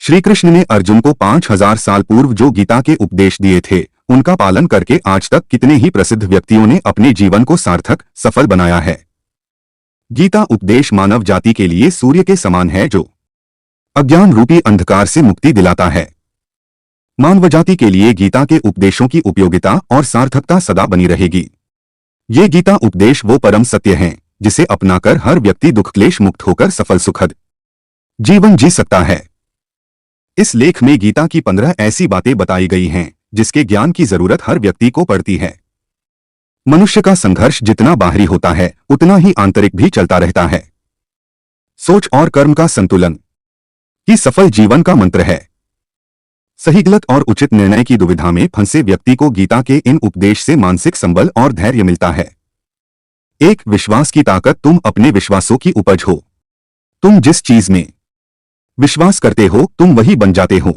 श्री कृष्ण ने अर्जुन को 5000 साल पूर्व जो गीता के उपदेश दिए थे, उनका पालन करके आज तक कितने ही प्रसिद्ध व्यक्तियों ने अपने जीवन को सार्थक, सफल बनाया है। गीता उपदेश मानव जाति के लिए सूर्य के समान है जो अज्ञान रूपी अंधकार से मुक्ति दिलाता है। मानव जाति के लिए गीता के उपदेशों की उपयोगिता और सार्थकता सदा बनी रहेगी। ये गीता उपदेश वो परम सत्य हैं, जिसे अपनाकर हर व्यक्ति दुख क्लेश मुक्त होकर सफल सुखद जीवन जी सकता है। इस लेख में गीता की 15 ऐसी बातें बताई गई हैं, जिसके ज्ञान की जरूरत हर व्यक्ति को पड़ती है। मनुष्य का संघर्ष जितना बाहरी होता है, उतना ही आंतरिक भी चलता रहता है। सोच और कर्म का संतुलन ही सफल जीवन का मंत्र है। सही गलत और उचित निर्णय की दुविधा में फंसे व्यक्ति को गीता के इन उपदेश से मानसिक संबल और धैर्य मिलता है। एक विश्वास की ताकत। तुम अपने विश्वासों की उपज हो। तुम जिस चीज में विश्वास करते हो, तुम वही बन जाते हो।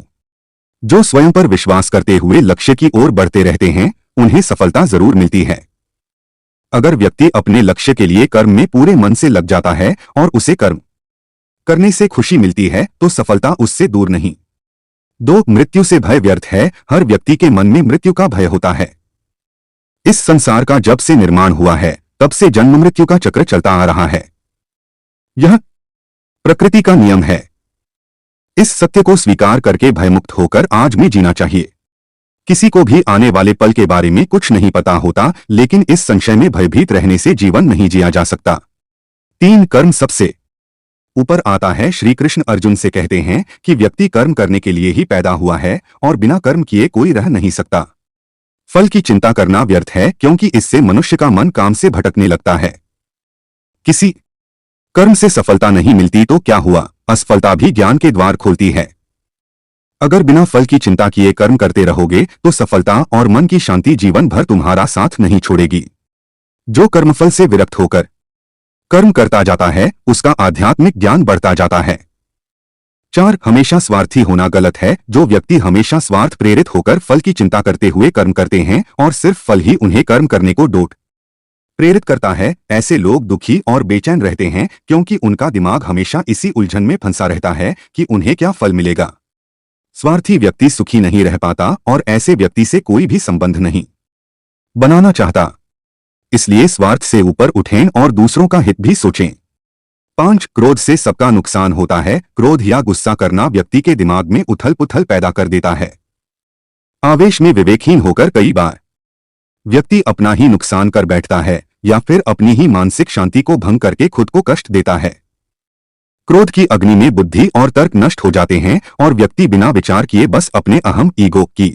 जो स्वयं पर विश्वास करते हुए लक्ष्य की ओर बढ़ते रहते हैं, उन्हें सफलता जरूर मिलती है। अगर व्यक्ति अपने लक्ष्य के लिए कर्म में पूरे मन से लग जाता है और उसे कर्म करने से खुशी मिलती है, तो सफलता उससे दूर नहीं। 2 मृत्यु से भय व्यर्थ है। हर व्यक्ति के मन में मृत्यु का भय होता है। इस संसार का जब से निर्माण हुआ है, तब से जन्म मृत्यु का चक्र चलता आ रहा है। यह प्रकृति का नियम है। इस सत्य को स्वीकार करके भयमुक्त होकर आज में जीना चाहिए। किसी को भी आने वाले पल के बारे में कुछ नहीं पता होता, लेकिन इस संशय में भयभीत रहने से जीवन नहीं जिया जा सकता। 3 कर्म सबसे ऊपर आता है। श्री कृष्ण अर्जुन से कहते हैं कि व्यक्ति कर्म करने के लिए ही पैदा हुआ है और बिना कर्म किए कोई रह नहीं सकता। फल की चिंता करना व्यर्थ है, क्योंकि इससे मनुष्य का मन काम से भटकने लगता है। किसी कर्म से सफलता नहीं मिलती तो क्या हुआ, असफलता भी ज्ञान के द्वार खोलती है। अगर बिना फल की चिंता किए कर्म करते रहोगे तो सफलता और मन की शांति जीवन भर तुम्हारा साथ नहीं छोड़ेगी। जो कर्मफल से विरक्त होकर कर्म करता जाता है, उसका आध्यात्मिक ज्ञान बढ़ता जाता है। 4 हमेशा स्वार्थी होना गलत है। जो व्यक्ति हमेशा स्वार्थ प्रेरित होकर फल की चिंता करते हुए कर्म करते हैं और सिर्फ फल ही उन्हें कर्म करने को डोट प्रेरित करता है, ऐसे लोग दुखी और बेचैन रहते हैं, क्योंकि उनका दिमाग हमेशा इसी उलझन में फंसा रहता है कि उन्हें क्या फल मिलेगा। स्वार्थी व्यक्ति सुखी नहीं रह पाता और ऐसे व्यक्ति से कोई भी संबंध नहीं बनाना चाहता। इसलिए स्वार्थ से ऊपर उठें और दूसरों का हित भी सोचें। 5 क्रोध से सबका नुकसान होता है। क्रोध या गुस्सा करना व्यक्ति के दिमाग में उथल पुथल पैदा कर देता है। आवेश में विवेकहीन होकर कई बार व्यक्ति अपना ही नुकसान कर बैठता है या फिर अपनी ही मानसिक शांति को भंग करके खुद को कष्ट देता है। क्रोध की अग्नि में बुद्धि और तर्क नष्ट हो जाते हैं और व्यक्ति बिना विचार किए बस अपने अहम ईगो की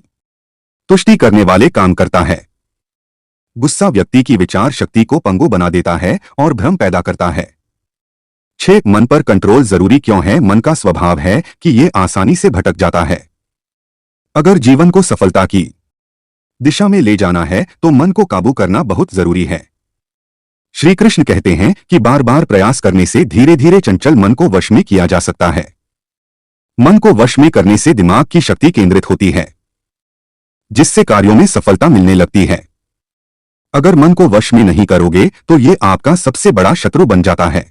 तुष्टि करने वाले काम करता है। गुस्सा व्यक्ति की विचार शक्ति को पंगु बना देता है और भ्रम पैदा करता है। 6 मन पर कंट्रोल जरूरी क्यों है। मन का स्वभाव है कि ये आसानी से भटक जाता है। अगर जीवन को सफलता की दिशा में ले जाना है तो मन को काबू करना बहुत जरूरी है। श्री कृष्ण कहते हैं कि बार बार प्रयास करने से धीरे धीरे चंचल मन को वश में किया जा सकता है। मन को वश में करने से दिमाग की शक्ति केंद्रित होती है, जिससे कार्यों में सफलता मिलने लगती है। अगर मन को वश में नहीं करोगे तो ये आपका सबसे बड़ा शत्रु बन जाता है।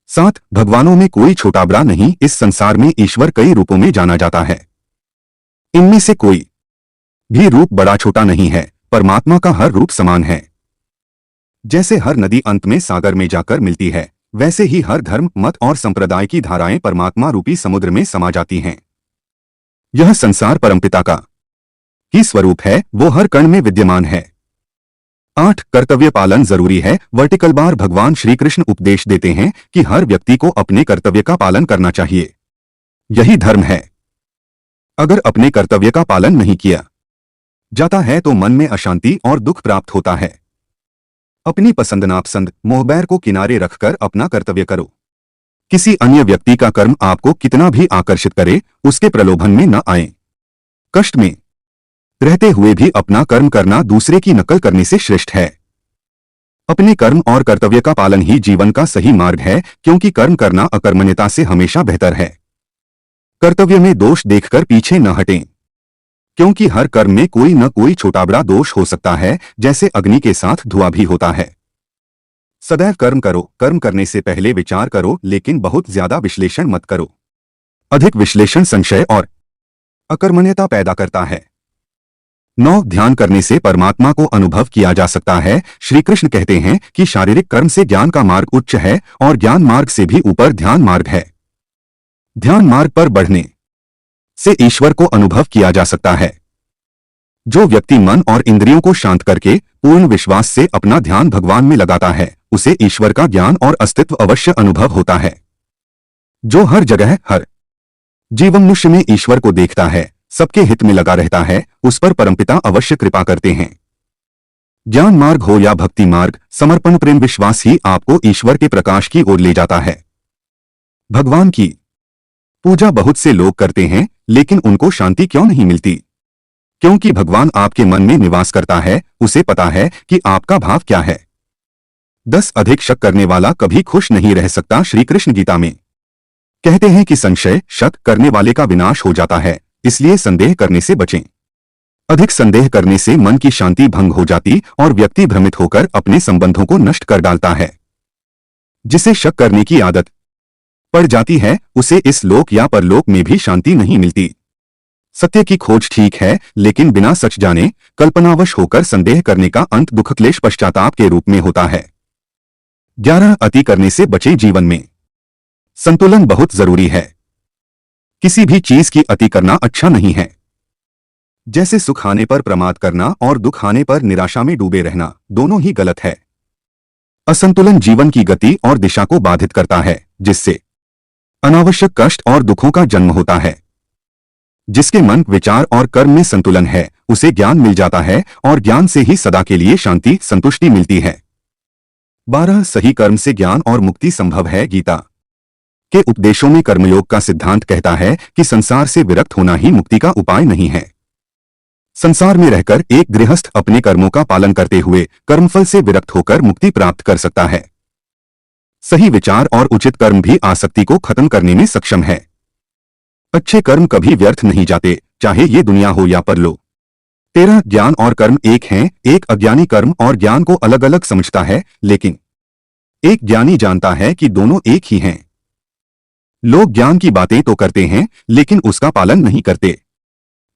7 भगवानों में कोई छोटा बड़ा नहीं। इस संसार में ईश्वर कई रूपों में जाना जाता है। इनमें से कोई भी रूप बड़ा छोटा नहीं है। परमात्मा का हर रूप समान है। जैसे हर नदी अंत में सागर में जाकर मिलती है, वैसे ही हर धर्म, मत और संप्रदाय की धाराएं परमात्मा रूपी समुद्र में समा जाती हैं। यह संसार परमपिता का ही स्वरूप है। वो हर कण में विद्यमान है। 8 कर्तव्य पालन जरूरी है। वर्टिकल बार भगवान श्री कृष्ण उपदेश देते हैं कि हर व्यक्ति को अपने कर्तव्य का पालन करना चाहिए। यही धर्म है। अगर अपने कर्तव्य का पालन नहीं किया जाता है तो मन में अशांति और दुख प्राप्त होता है। अपनी पसंद नापसंद, मोहबैर को किनारे रखकर अपना कर्तव्य करो। किसी अन्य व्यक्ति का कर्म आपको कितना भी आकर्षित करे, उसके प्रलोभन में न आए। कष्ट में रहते हुए भी अपना कर्म करना दूसरे की नकल करने से श्रेष्ठ है। अपने कर्म और कर्तव्य का पालन ही जीवन का सही मार्ग है, क्योंकि कर्म करना अकर्मण्यता से हमेशा बेहतर है। कर्तव्य में दोष देखकर पीछे न हटें, क्योंकि हर कर्म में कोई न कोई छोटा बड़ा दोष हो सकता है। जैसे अग्नि के साथ धुआं भी होता है। सदैव कर्म करो। कर्म करने से पहले विचार करो, लेकिन बहुत ज्यादा विश्लेषण मत करो। अधिक विश्लेषण संशय और अकर्मण्यता पैदा करता है। 9 ध्यान करने से परमात्मा को अनुभव किया जा सकता है। श्री कृष्ण कहते हैं कि शारीरिक कर्म से ज्ञान का मार्ग उच्च है और ज्ञान मार्ग से भी ऊपर ध्यान मार्ग है। ध्यान मार्ग पर बढ़ने से ईश्वर को अनुभव किया जा सकता है। जो व्यक्ति मन और इंद्रियों को शांत करके पूर्ण विश्वास से अपना ध्यान भगवान में लगाता है, उसे ईश्वर का ज्ञान और अस्तित्व अवश्य अनुभव होता है। जो हर जगह हर जीवमनुष्य में ईश्वर को देखता है, सबके हित में लगा रहता है, उस पर परमपिता अवश्य कृपा करते हैं। ज्ञान मार्ग हो या भक्ति मार्ग, समर्पण प्रेम विश्वास ही आपको ईश्वर के प्रकाश की ओर ले जाता है। भगवान की पूजा बहुत से लोग करते हैं, लेकिन उनको शांति क्यों नहीं मिलती? क्योंकि भगवान आपके मन में निवास करता है, उसे पता है कि आपका भाव क्या है। 10 अधिक शक करने वाला कभी खुश नहीं रह सकता। श्री कृष्ण गीता में कहते हैं कि संशय शक करने वाले का विनाश हो जाता है, इसलिए संदेह करने से बचें। अधिक संदेह करने से मन की शांति भंग हो जाती और व्यक्ति भ्रमित होकर अपने संबंधों को नष्ट कर डालता है। जिसे शक करने की आदत पड़ जाती है, उसे इस लोक या परलोक में भी शांति नहीं मिलती। सत्य की खोज ठीक है, लेकिन बिना सच जाने कल्पनावश होकर संदेह करने का अंत दुख क्लेश पश्चाताप के रूप में होता है। 11 अति करने से बचे। जीवन में संतुलन बहुत जरूरी है। किसी भी चीज की अति करना अच्छा नहीं है। जैसे सुख आने पर प्रमाद करना और दुख आने पर निराशा में डूबे रहना, दोनों ही गलत है। असंतुलन जीवन की गति और दिशा को बाधित करता है, जिससे अनावश्यक कष्ट और दुखों का जन्म होता है। जिसके मन, विचार और कर्म में संतुलन है, उसे ज्ञान मिल जाता है और ज्ञान से ही सदा के लिए शांति संतुष्टि मिलती है। 12 सही कर्म से ज्ञान और मुक्ति संभव है। गीता के उपदेशों में कर्मयोग का सिद्धांत कहता है कि संसार से विरक्त होना ही मुक्ति का उपाय नहीं है। संसार में रहकर एक गृहस्थ अपने कर्मों का पालन करते हुए कर्मफल से विरक्त होकर मुक्ति प्राप्त कर सकता है। सही विचार और उचित कर्म भी आसक्ति को खत्म करने में सक्षम है। अच्छे कर्म कभी व्यर्थ नहीं जाते, चाहे ये दुनिया हो या परलोक। 13 ज्ञान और कर्म एक हैं। एक अज्ञानी कर्म और ज्ञान को अलग अलग समझता है, लेकिन एक ज्ञानी जानता है कि दोनों एक ही हैं। लोग ज्ञान की बातें तो करते हैं, लेकिन उसका पालन नहीं करते।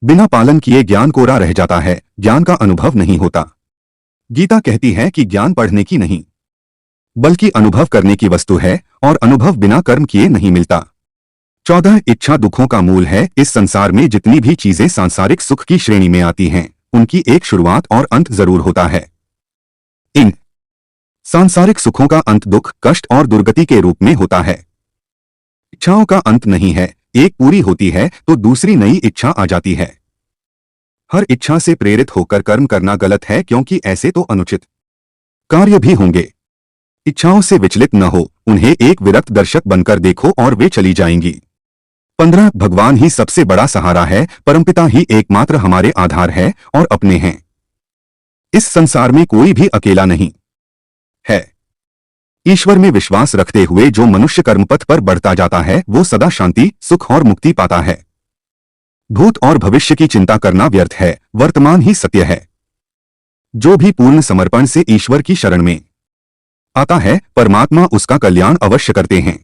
बिना पालन किए ज्ञान कोरा रह जाता है, ज्ञान का अनुभव नहीं होता। गीता कहती है कि ज्ञान पढ़ने की नहीं, बल्कि अनुभव करने की वस्तु है और अनुभव बिना कर्म किए नहीं मिलता। 14 इच्छा दुखों का मूल है। इस संसार में जितनी भी चीजें सांसारिक सुख की श्रेणी में आती हैं, उनकी एक शुरुआत और अंत जरूर होता है। इन सांसारिक सुखों का अंत दुख, कष्ट और दुर्गति के रूप में होता है। इच्छाओं का अंत नहीं है, एक पूरी होती है तो दूसरी नई इच्छा आ जाती है। हर इच्छा से प्रेरित होकर कर्म करना गलत है, क्योंकि ऐसे तो अनुचित कार्य भी होंगे। इच्छाओं से विचलित न हो, उन्हें एक विरक्त दर्शक बनकर देखो और वे चली जाएंगी। 15 भगवान ही सबसे बड़ा सहारा है। परमपिता ही एकमात्र हमारे आधार है और अपने हैं। इस संसार में कोई भी अकेला नहीं है। ईश्वर में विश्वास रखते हुए जो मनुष्य कर्मपथ पर बढ़ता जाता है, वो सदा शांति, सुख और मुक्ति पाता है। भूत और भविष्य की चिंता करना व्यर्थ है, वर्तमान ही सत्य है। जो भी पूर्ण समर्पण से ईश्वर की शरण में आता है, परमात्मा उसका कल्याण अवश्य करते हैं।